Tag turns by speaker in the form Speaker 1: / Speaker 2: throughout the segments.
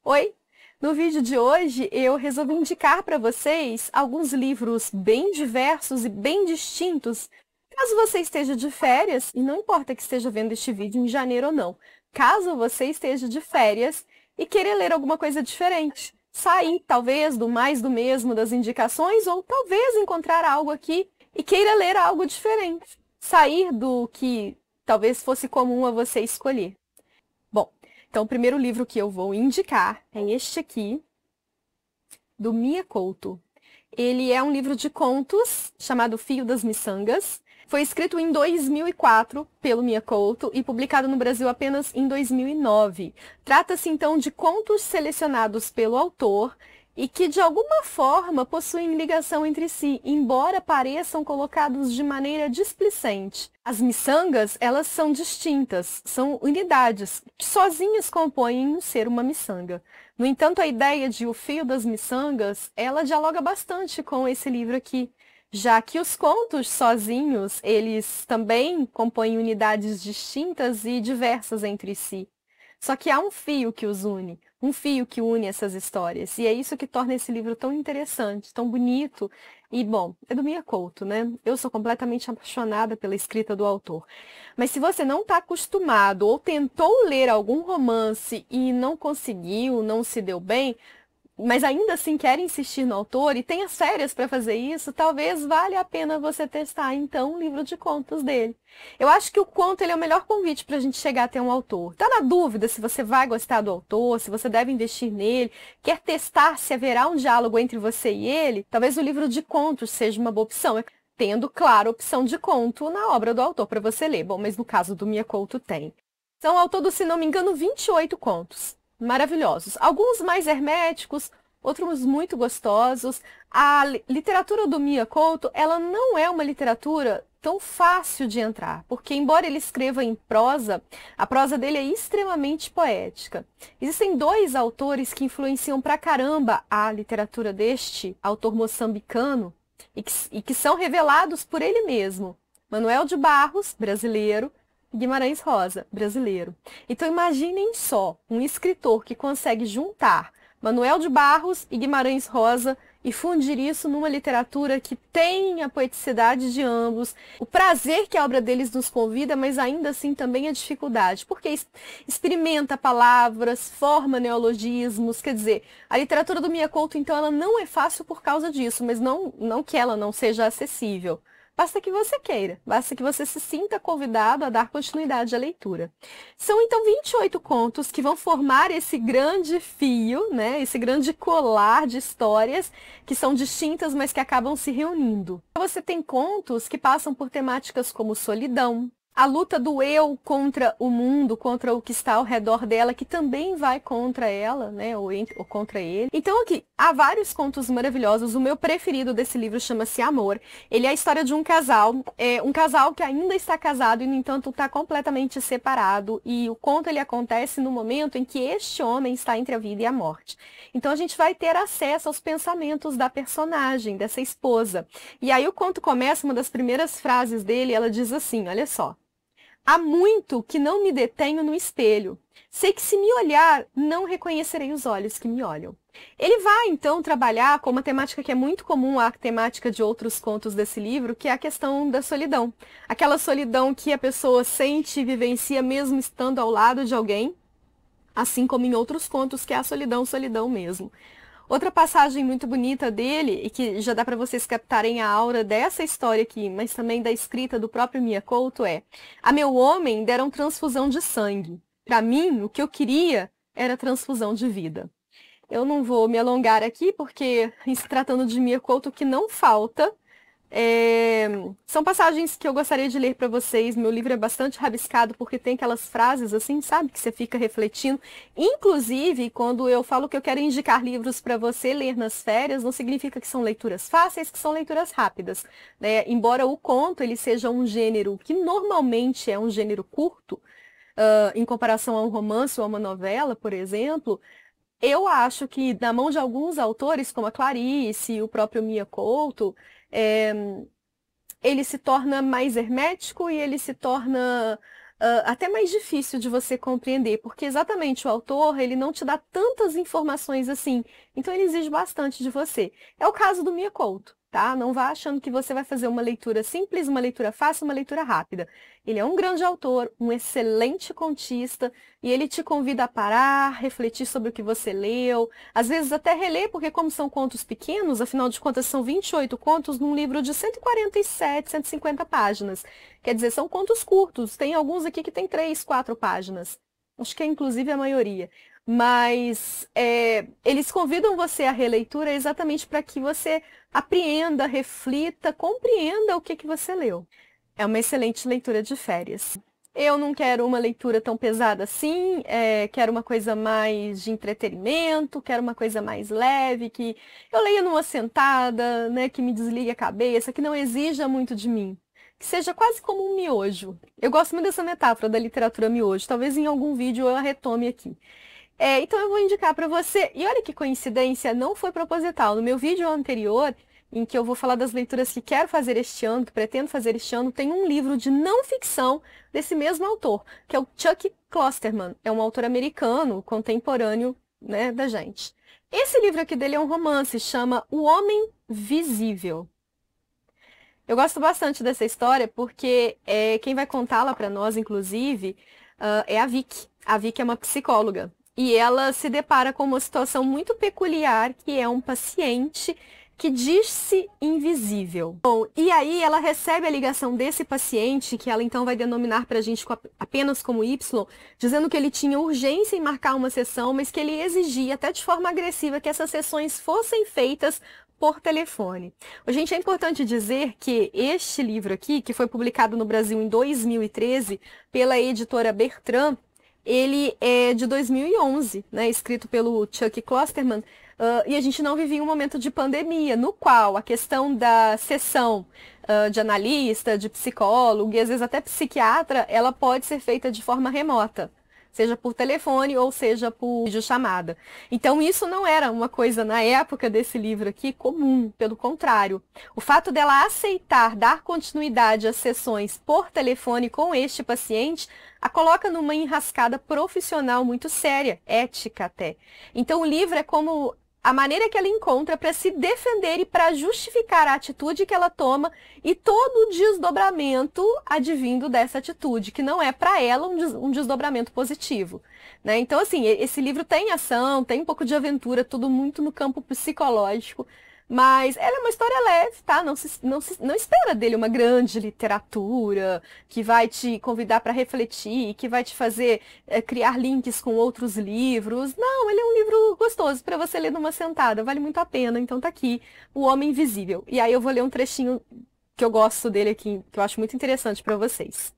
Speaker 1: Oi! No vídeo de hoje eu resolvi indicar para vocês alguns livros bem diversos e bem distintos. Caso você esteja de férias, e não importa que esteja vendo este vídeo em janeiro ou não, caso você esteja de férias e querer ler alguma coisa diferente, sair talvez do mais do mesmo das indicações ou talvez encontrar algo aqui e queira ler algo diferente, sair do que talvez fosse comum a você escolher. Bom, então o primeiro livro que eu vou indicar é este aqui, do Mia Couto. Ele é um livro de contos chamado Fio das Miçangas. Foi escrito em 2004 pelo Mia Couto e publicado no Brasil apenas em 2009. Trata-se então de contos selecionados pelo autor e que de alguma forma possuem ligação entre si, embora pareçam colocados de maneira displicente. As miçangas, elas são distintas, são unidades que sozinhas compõem um ser uma miçanga. No entanto, a ideia de O Fio das Miçangas, ela dialoga bastante com esse livro aqui, já que os contos sozinhos, eles também compõem unidades distintas e diversas entre si. Só que há um fio que os une, um fio que une essas histórias. E é isso que torna esse livro tão interessante, tão bonito. E, bom, é do Mia Couto, né? Eu sou completamente apaixonada pela escrita do autor. Mas se você não está acostumado ou tentou ler algum romance e não conseguiu, não se deu bem, mas ainda assim quer insistir no autor e tem as férias para fazer isso, talvez valha a pena você testar, então, o livro de contos dele. Eu acho que o conto ele é o melhor convite para a gente chegar até um autor. Tá na dúvida se você vai gostar do autor, se você deve investir nele, quer testar se haverá um diálogo entre você e ele, talvez o livro de contos seja uma boa opção, tendo, claro, a opção de conto na obra do autor para você ler. Bom, mas no caso do Mia Couto tem. São ao todo, se não me engano, 28 contos. Maravilhosos. Alguns mais herméticos, outros muito gostosos. A literatura do Mia Couto, ela não é uma literatura tão fácil de entrar, porque embora ele escreva em prosa, a prosa dele é extremamente poética. Existem dois autores que influenciam pra caramba a literatura deste autor moçambicano e que são revelados por ele mesmo. Manuel de Barros, brasileiro, Guimarães Rosa, brasileiro. Então imaginem só, um escritor que consegue juntar Manuel de Barros e Guimarães Rosa e fundir isso numa literatura que tem a poeticidade de ambos, o prazer que a obra deles nos convida, mas ainda assim também a dificuldade, porque experimenta palavras, forma neologismos, quer dizer, a literatura do Mia Couto, então, ela não é fácil por causa disso, mas não que ela não seja acessível. Basta que você queira, basta que você se sinta convidado a dar continuidade à leitura. São, então, 28 contos que vão formar esse grande fio, né? Esse grande colar de histórias que são distintas, mas que acabam se reunindo. Você tem contos que passam por temáticas como solidão, a luta do eu contra o mundo, contra o que está ao redor dela, que também vai contra ela, né, ou contra ele. Então aqui, há vários contos maravilhosos. O meu preferido desse livro chama-se Amor. Ele é a história de um casal que ainda está casado e, no entanto, está completamente separado. E o conto ele acontece no momento em que este homem está entre a vida e a morte. Então a gente vai ter acesso aos pensamentos da personagem, dessa esposa. E aí o conto começa, uma das primeiras frases dele, ela diz assim, olha só. Há muito que não me detenho no espelho. Sei que se me olhar, não reconhecerei os olhos que me olham. Ele vai, então, trabalhar com uma temática que é muito comum à temática de outros contos desse livro, que é a questão da solidão. Aquela solidão que a pessoa sente e vivencia mesmo estando ao lado de alguém, assim como em outros contos, que é a solidão, solidão mesmo. Outra passagem muito bonita dele, e que já dá para vocês captarem a aura dessa história aqui, mas também da escrita do próprio Mia Couto é: a meu homem deram transfusão de sangue. Para mim, o que eu queria era transfusão de vida. Eu não vou me alongar aqui, porque, em se tratando de Mia Couto, o que não falta são passagens que eu gostaria de ler para vocês. Meu livro é bastante rabiscado porque tem aquelas frases assim, sabe, que você fica refletindo. Inclusive, quando eu falo que eu quero indicar livros para você ler nas férias, não significa que são leituras fáceis, que são leituras rápidas, né? Embora o conto ele seja um gênero que normalmente é um gênero curto, em comparação a um romance ou a uma novela, por exemplo, eu acho que na mão de alguns autores, como a Clarice e o próprio Mia Couto, ele se torna mais hermético e ele se torna até mais difícil de você compreender, porque exatamente o autor, ele não te dá tantas informações assim, então ele exige bastante de você. É o caso do Mia Couto, tá? Não vá achando que você vai fazer uma leitura simples, uma leitura fácil, uma leitura rápida. Ele é um grande autor, um excelente contista, e ele te convida a parar, refletir sobre o que você leu, às vezes até reler, porque como são contos pequenos, afinal de contas são 28 contos num livro de 147, 150 páginas. Quer dizer, são contos curtos, tem alguns aqui que tem 3, 4 páginas. Acho que é inclusive a maioria. Mas eles convidam você à releitura exatamente para que você apreenda, reflita, compreenda o que você leu. É uma excelente leitura de férias. Eu não quero uma leitura tão pesada assim, quero uma coisa mais de entretenimento, quero uma coisa mais leve, que eu leia numa sentada, né, que me desligue a cabeça, que não exija muito de mim. Que seja quase como um miojo. Eu gosto muito dessa metáfora da literatura miojo, talvez em algum vídeo eu a retome aqui. Então eu vou indicar para você, e olha que coincidência, não foi proposital. No meu vídeo anterior, em que eu vou falar das leituras que quero fazer este ano, que pretendo fazer este ano, tem um livro de não ficção desse mesmo autor, que é o Chuck Klosterman. É um autor americano, contemporâneo, né, da gente. Esse livro aqui dele é um romance, chama O Homem Visível. Eu gosto bastante dessa história porque quem vai contá-la para nós, inclusive, é a Vicky. A Vicky é uma psicóloga. E ela se depara com uma situação muito peculiar, que é um paciente que diz-se invisível. Bom, e aí ela recebe a ligação desse paciente, que ela então vai denominar para a gente apenas como Y, dizendo que ele tinha urgência em marcar uma sessão, mas que ele exigia, até de forma agressiva, que essas sessões fossem feitas por telefone. Gente, é importante dizer que este livro aqui, que foi publicado no Brasil em 2013 pela editora Bertrand, ele é de 2011, né, escrito pelo Chuck Klosterman, e a gente não vivia um momento de pandemia, no qual a questão da sessão de analista, de psicólogo e às vezes até psiquiatra, ela pode ser feita de forma remota, seja por telefone ou seja por videochamada. Então isso não era uma coisa na época desse livro aqui comum, pelo contrário. O fato dela aceitar dar continuidade às sessões por telefone com este paciente a coloca numa enrascada profissional muito séria, ética até. Então o livro é como a maneira que ela encontra para se defender e para justificar a atitude que ela toma e todo o desdobramento advindo dessa atitude, que não é para ela um desdobramento positivo, né? Então, assim, esse livro tem ação, tem um pouco de aventura, tudo muito no campo psicológico, mas ela é uma história leve, tá? Não espera dele uma grande literatura que vai te convidar para refletir, que vai te fazer criar links com outros livros. Não, ele é um livro gostoso para você ler numa sentada, vale muito a pena. Então tá aqui, O Homem Invisível. E aí eu vou ler um trechinho que eu gosto dele aqui, que eu acho muito interessante para vocês.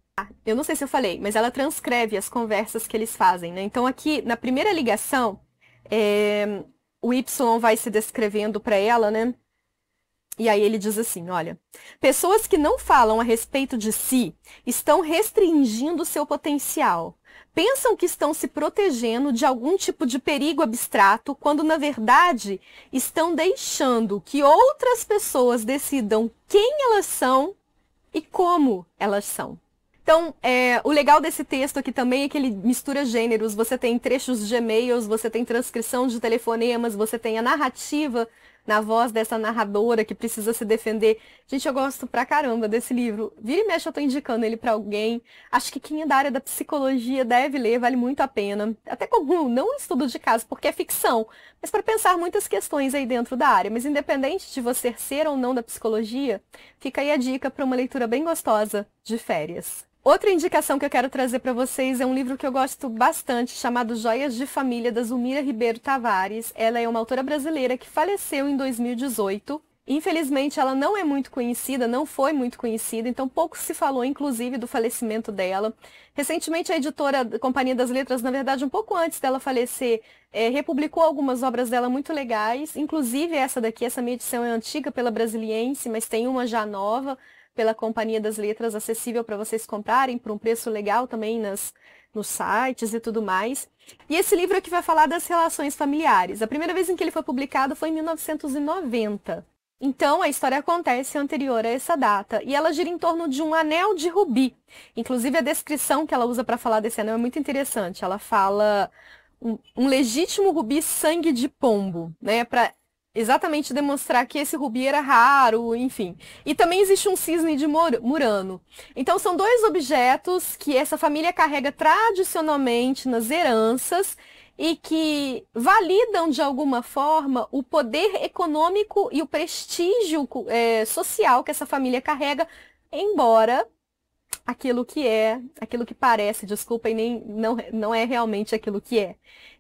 Speaker 1: Eu não sei se eu falei, mas ela transcreve as conversas que eles fazem, né? Então aqui, na primeira ligação, o Y vai se descrevendo para ela, né? E aí ele diz assim, olha, pessoas que não falam a respeito de si estão restringindo seu potencial. Pensam que estão se protegendo de algum tipo de perigo abstrato, quando na verdade estão deixando que outras pessoas decidam quem elas são e como elas são. Então, o legal desse texto aqui também é que ele mistura gêneros. Você tem trechos de e-mails, você tem transcrição de telefonemas, você tem a narrativa na voz dessa narradora que precisa se defender. Gente, eu gosto pra caramba desse livro. Vira e mexe, eu tô indicando ele pra alguém. Acho que quem é da área da psicologia deve ler, vale muito a pena. Até como não um estudo de caso, porque é ficção, mas para pensar muitas questões aí dentro da área. Mas independente de você ser ou não da psicologia, fica aí a dica para uma leitura bem gostosa de férias. Outra indicação que eu quero trazer para vocês é um livro que eu gosto bastante, chamado Joias de Família, da Zulmira Ribeiro Tavares. Ela é uma autora brasileira que faleceu em 2018. Infelizmente, ela não é muito conhecida, não foi muito conhecida, então pouco se falou, inclusive, do falecimento dela. Recentemente, a editora Companhia das Letras, na verdade, um pouco antes dela falecer, republicou algumas obras dela muito legais, inclusive essa daqui, essa minha edição é antiga pela Brasiliense, mas tem uma já nova, pela Companhia das Letras, acessível para vocês comprarem por um preço legal também nos sites e tudo mais. E esse livro aqui vai falar das relações familiares. A primeira vez em que ele foi publicado foi em 1990. Então, a história acontece anterior a essa data, e ela gira em torno de um anel de rubi. Inclusive, a descrição que ela usa para falar desse anel é muito interessante. Ela fala um legítimo rubi sangue de pombo, né? Para exatamente demonstrar que esse rubi era raro, enfim. E também existe um cisne de Murano. Então, são dois objetos que essa família carrega tradicionalmente nas heranças e que validam, de alguma forma, o poder econômico e o prestígio social que essa família carrega, embora aquilo que parece, desculpa, e nem não é realmente aquilo que é.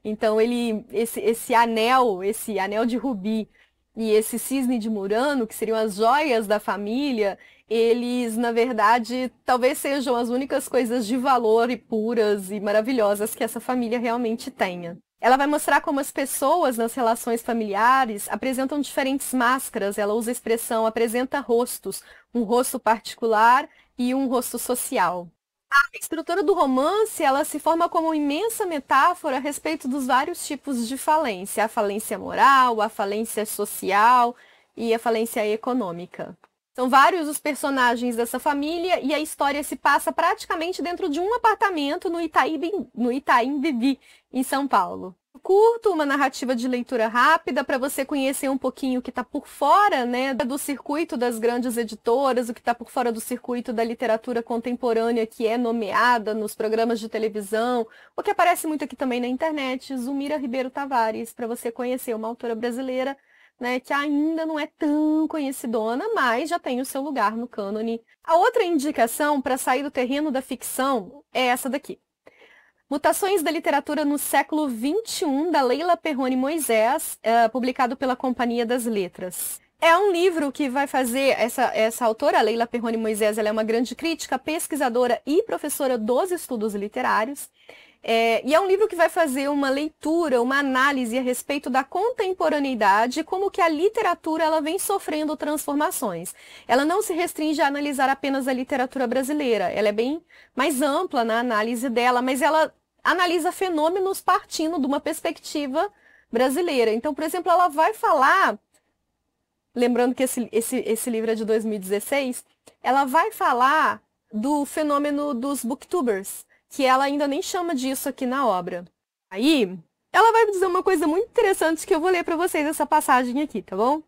Speaker 1: Então, esse anel de rubi e esse cisne de Murano, que seriam as joias da família, eles, na verdade, talvez sejam as únicas coisas de valor e puras e maravilhosas que essa família realmente tenha. Ela vai mostrar como as pessoas nas relações familiares apresentam diferentes máscaras. Ela usa a expressão apresenta rostos, um rosto particular e um rosto social. A estrutura do romance, ela se forma como uma imensa metáfora a respeito dos vários tipos de falência. A falência moral, a falência social e a falência econômica. São vários os personagens dessa família e a história se passa praticamente dentro de um apartamento no Itaim Bibi, em São Paulo. Curto, uma narrativa de leitura rápida para você conhecer um pouquinho o que está por fora, né, do circuito das grandes editoras, o que está por fora do circuito da literatura contemporânea que é nomeada nos programas de televisão, o que aparece muito aqui também na internet, Zulmira Ribeiro Tavares, para você conhecer uma autora brasileira, né, que ainda não é tão conhecidona, mas já tem o seu lugar no cânone. A outra indicação para sair do terreno da ficção é essa daqui. Mutações da Literatura no Século XXI, da Leila Perrone Moisés, publicado pela Companhia das Letras. É um livro que vai fazer, essa autora, Leila Perrone Moisés, ela é uma grande crítica, pesquisadora e professora dos estudos literários. E é um livro que vai fazer uma leitura, uma análise a respeito da contemporaneidade, como que a literatura ela vem sofrendo transformações. Ela não se restringe a analisar apenas a literatura brasileira, ela é bem mais ampla na análise dela, mas ela analisa fenômenos partindo de uma perspectiva brasileira. Então, por exemplo, ela vai falar, lembrando que esse livro é de 2016, ela vai falar do fenômeno dos booktubers, que ela ainda nem chama disso aqui na obra. Aí, ela vai dizer uma coisa muito interessante que eu vou ler para vocês essa passagem aqui, tá bom?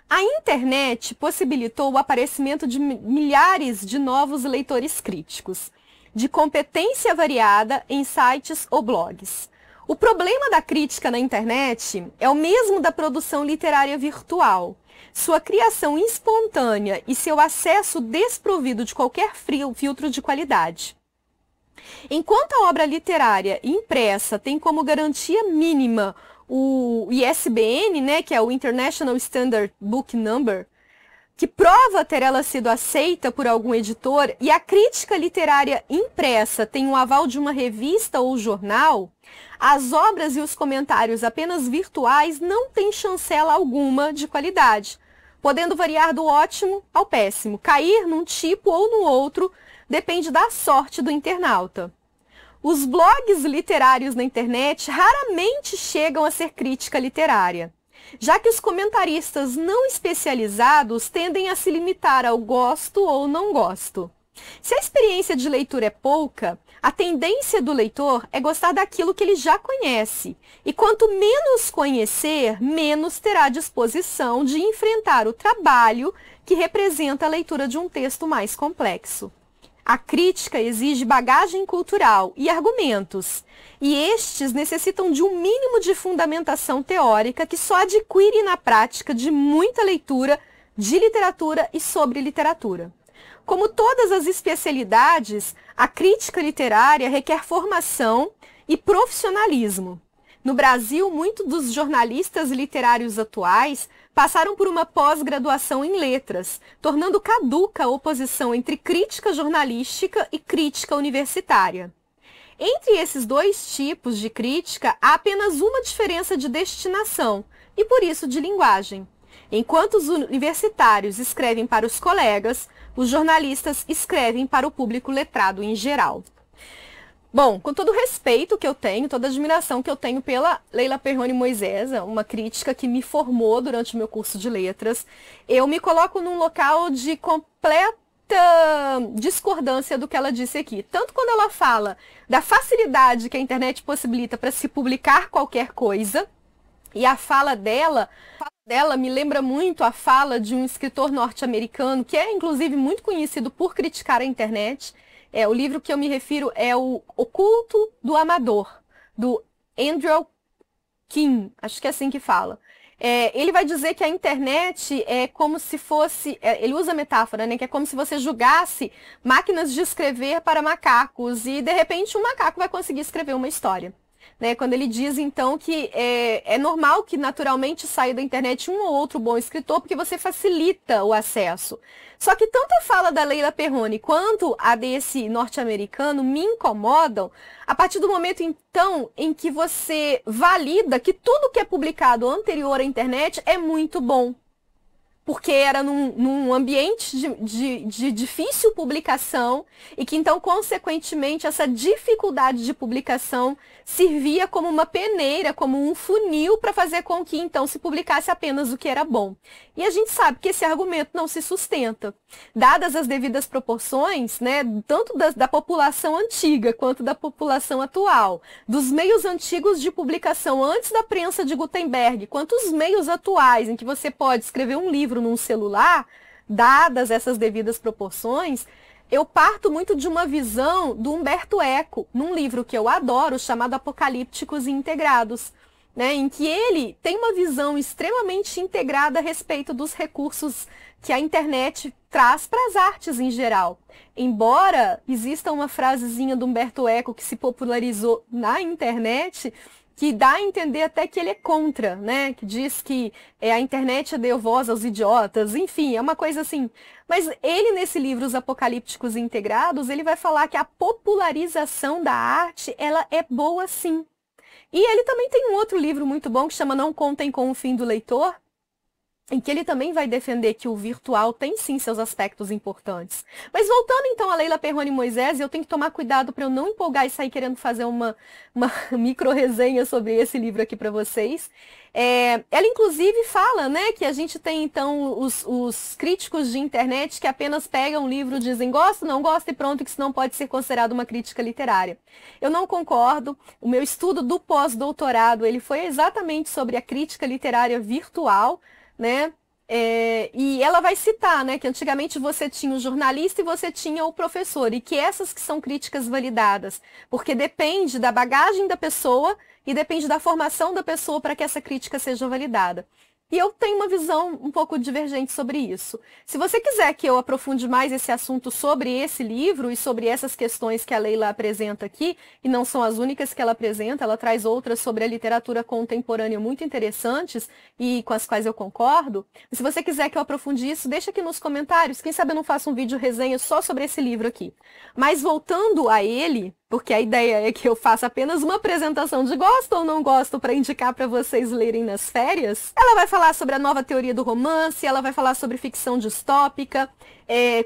Speaker 1: A internet possibilitou o aparecimento de milhares de novos leitores críticos, de competência variada em sites ou blogs. O problema da crítica na internet é o mesmo da produção literária virtual. Sua criação espontânea e seu acesso desprovido de qualquer filtro de qualidade. Enquanto a obra literária impressa tem como garantia mínima o ISBN, né, que é o International Standard Book Number, que prova ter ela sido aceita por algum editor, e a crítica literária impressa tem o aval de uma revista ou jornal, as obras e os comentários apenas virtuais não têm chancela alguma de qualidade, podendo variar do ótimo ao péssimo, cair num tipo ou no outro, depende da sorte do internauta. Os blogs literários na internet raramente chegam a ser crítica literária, já que os comentaristas não especializados tendem a se limitar ao gosto ou não gosto. Se a experiência de leitura é pouca, a tendência do leitor é gostar daquilo que ele já conhece, e quanto menos conhecer, menos terá disposição de enfrentar o trabalho que representa a leitura de um texto mais complexo. A crítica exige bagagem cultural e argumentos, e estes necessitam de um mínimo de fundamentação teórica que só adquire na prática de muita leitura de literatura e sobre literatura. Como todas as especialidades, a crítica literária requer formação e profissionalismo. No Brasil, muitos dos jornalistas literários atuais passaram por uma pós-graduação em letras, tornando caduca a oposição entre crítica jornalística e crítica universitária. Entre esses dois tipos de crítica, há apenas uma diferença de destinação e, por isso, de linguagem. Enquanto os universitários escrevem para os colegas, os jornalistas escrevem para o público letrado em geral. Bom, com todo o respeito que eu tenho, toda a admiração que eu tenho pela Leila Perrone Moisés, uma crítica que me formou durante o meu curso de letras, eu me coloco num local de completa discordância do que ela disse aqui. Tanto quando ela fala da facilidade que a internet possibilita para se publicar qualquer coisa, e a fala dela me lembra muito a fala de um escritor norte-americano, que é inclusive muito conhecido por criticar a internet. O livro que eu me refiro é o Culto do Amador, do Andrew King, acho que é assim que fala. Ele vai dizer que a internet é como se fosse, ele usa a metáfora, né, que é como se você julgasse máquinas de escrever para macacos e de repente um macaco vai conseguir escrever uma história. Né, quando ele diz, então, que é normal que naturalmente saia da internet um ou outro bom escritor, porque você facilita o acesso. Só que tanto a fala da Leila Perrone quanto a desse norte-americano me incomodam a partir do momento, então, em que você valida que tudo que é publicado anterior à internet é muito bom. Porque era num ambiente de difícil publicação e que, então, consequentemente, essa dificuldade de publicação servia como uma peneira, como um funil para fazer com que, então, se publicasse apenas o que era bom. E a gente sabe que esse argumento não se sustenta. Dadas as devidas proporções, né, tanto da população antiga quanto da população atual, dos meios antigos de publicação antes da prensa de Gutenberg, quanto os meios atuais em que você pode escrever um livro num celular, dadas essas devidas proporções, eu parto muito de uma visão do Umberto Eco, num livro que eu adoro, chamado Apocalípticos e Integrados, né, em que ele tem uma visão extremamente integrada a respeito dos recursos que a internet traz para as artes em geral. Embora exista uma frasezinha do Umberto Eco que se popularizou na internet, que dá a entender até que ele é contra, né? Que diz que a internet deu voz aos idiotas, enfim, é uma coisa assim. Mas ele, nesse livro, Os Apocalípticos Integrados, ele vai falar que a popularização da arte, ela é boa sim. E ele também tem um outro livro muito bom que chama Não Contem com o Fim do Leitor, em que ele também vai defender que o virtual tem sim seus aspectos importantes. Mas voltando então a Leila Perrone Moisés, eu tenho que tomar cuidado para eu não empolgar e sair querendo fazer uma micro-resenha sobre esse livro aqui para vocês. Ela inclusive fala, né, que a gente tem então os críticos de internet que apenas pegam um livro, dizem gosto, não gosto e pronto, que isso não pode ser considerado uma crítica literária. Eu não concordo. O meu estudo do pós-doutorado, ele foi exatamente sobre a crítica literária virtual, né? E ela vai citar, né, que antigamente você tinha o jornalista e você tinha o professor, e que essas que são críticas validadas, porque depende da bagagem da pessoa e depende da formação da pessoa para que essa crítica seja validada. E eu tenho uma visão um pouco divergente sobre isso. Se você quiser que eu aprofunde mais esse assunto sobre esse livro e sobre essas questões que a Leila apresenta aqui, e não são as únicas que ela apresenta, ela traz outras sobre a literatura contemporânea muito interessantes e com as quais eu concordo. Se você quiser que eu aprofunde isso, deixa aqui nos comentários. Quem sabe eu não faço um vídeo resenha só sobre esse livro aqui. Mas voltando a ele, porque a ideia é que eu faça apenas uma apresentação de gosto ou não gosto para indicar para vocês lerem nas férias. Ela vai falar sobre a nova teoria do romance, ela vai falar sobre ficção distópica.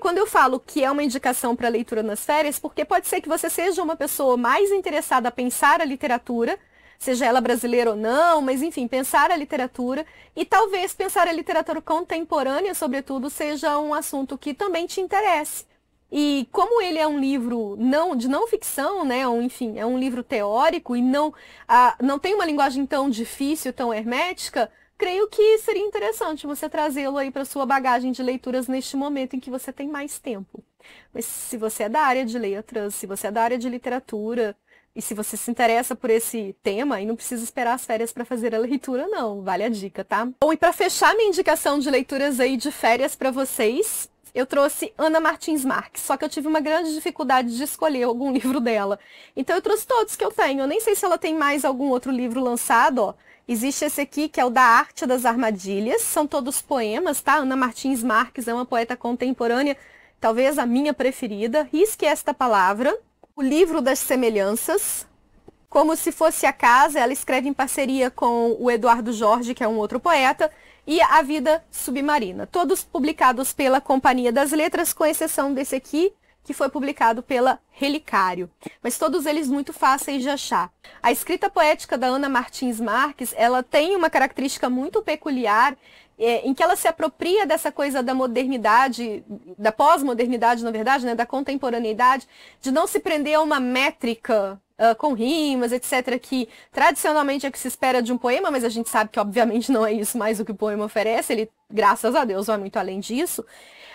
Speaker 1: Quando eu falo que é uma indicação para leitura nas férias, porque pode ser que você seja uma pessoa mais interessada a pensar a literatura, seja ela brasileira ou não, mas enfim, pensar a literatura, e talvez pensar a literatura contemporânea, sobretudo, seja um assunto que também te interesse. E como ele é um livro de não ficção, né, enfim, é um livro teórico e não tem uma linguagem tão difícil, tão hermética, creio que seria interessante você trazê-lo aí para sua bagagem de leituras neste momento em que você tem mais tempo. Mas se você é da área de letras, se você é da área de literatura, e se você se interessa por esse tema, aí não precisa esperar as férias para fazer a leitura, não. Vale a dica, tá? Bom, e para fechar minha indicação de leituras aí de férias para vocês, eu trouxe Ana Martins Marques, só que eu tive uma grande dificuldade de escolher algum livro dela. Então eu trouxe todos que eu tenho. Eu nem sei se ela tem mais algum outro livro lançado, ó. Existe esse aqui, que é o Da Arte das Armadilhas. São todos poemas, tá? Ana Martins Marques é uma poeta contemporânea, talvez a minha preferida. Risque esta palavra. O Livro das Semelhanças. Como se fosse a casa, ela escreve em parceria com o Eduardo Jorge, que é um outro poeta, e A Vida Submarina. Todos publicados pela Companhia das Letras, com exceção desse aqui, que foi publicado pela Relicário, mas todos eles muito fáceis de achar. A escrita poética da Ana Martins Marques, ela tem uma característica muito peculiar, em que ela se apropria dessa coisa da modernidade, da pós-modernidade, na verdade, né, da contemporaneidade, de não se prender a uma métrica com rimas, etc., que tradicionalmente é o que se espera de um poema, mas a gente sabe que obviamente não é isso mais o que o poema oferece, ele, graças a Deus, vai muito além disso.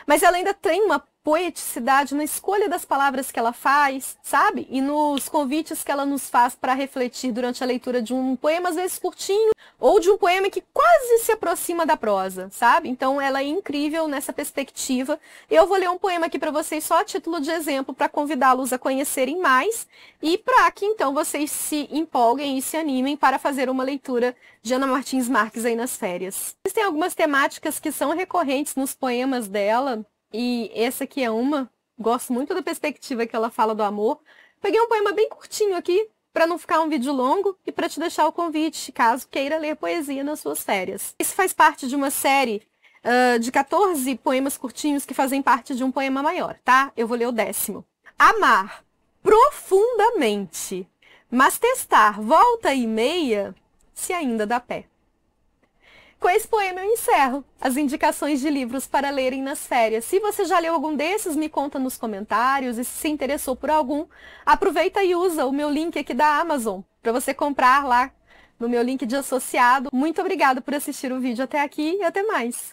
Speaker 1: Mas ela ainda tem uma poeticidade na escolha das palavras que ela faz, sabe? E nos convites que ela nos faz para refletir durante a leitura de um poema, às vezes curtinho, ou de um poema que quase se aproxima da prosa, sabe? Então ela é incrível nessa perspectiva. Eu vou ler um poema aqui para vocês só a título de exemplo, para convidá-los a conhecerem mais e para que então vocês se empolguem e se animem para fazer uma leitura de Ana Martins Marques aí nas férias. Existem algumas temáticas que são recorrentes nos poemas dela, e essa aqui é uma. Gosto muito da perspectiva que ela fala do amor. Peguei um poema bem curtinho aqui, para não ficar um vídeo longo, e para te deixar o convite, caso queira ler poesia nas suas férias. Isso faz parte de uma série de 14 poemas curtinhos que fazem parte de um poema maior, tá? Eu vou ler o 10º. Amar profundamente, mas testar volta e meia, se ainda dá pé. Com esse poema eu encerro as indicações de livros para lerem nas férias. Se você já leu algum desses, me conta nos comentários. E se interessou por algum, aproveita e usa o meu link aqui da Amazon para você comprar lá no meu link de associado. Muito obrigada por assistir o vídeo até aqui e até mais.